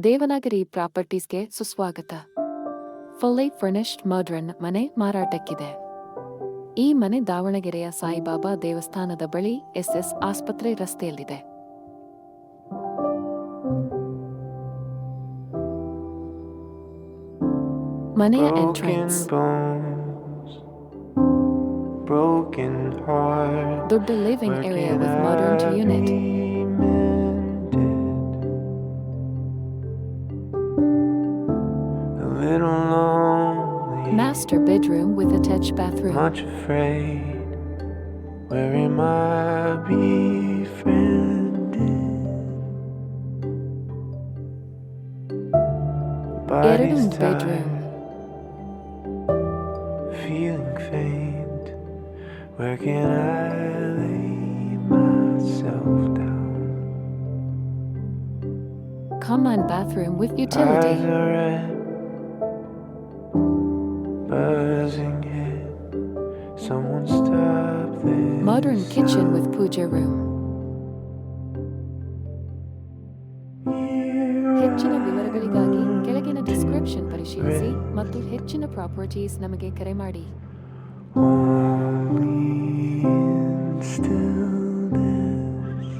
ದೇವನಾಗರಿ ಪ್ರಾಪರ್ಟೀಸ್ಗೆ ಸುಸ್ವಾಗತ. Fully furnished modern ಮನೆ ಮಾರಾಟಕ್ಕಿದೆ. ಈ ಮನೆ ದಾವಣಗೆರೆಯ ಸಾಯಿಬಾಬಾ ದೇವಸ್ಥಾನದ ಬಳಿ ಎಸ್ಎಸ್ ಆಸ್ಪತ್ರೆ ರಸ್ತೆಯಲ್ಲಿದೆ. ಮನೆಯ ಎಂಟ್ರೆನ್ಸ್, ದೊಡ್ಡ living area with modern unit, master bedroom with attached bathroom. Much afraid, where am I befriended? Body's Bedroom. tired, feeling faint. Where can I lay myself down? Common bathroom with utility. Eyes are red, buzzing head. Someone stop this. Modern kitchen with puja room. ಹೆಚ್ಚಿನ ವಿವರಗಳಿಗಾಗಿ ಕೆಳಗಿನ description ಪರಿಶೀಲಿಸಿ ಮತ್ತು ಹೆಚ್ಚಿನ properties ನಮಗೆ ಕರೆ ಮಾಡಿ. Only instant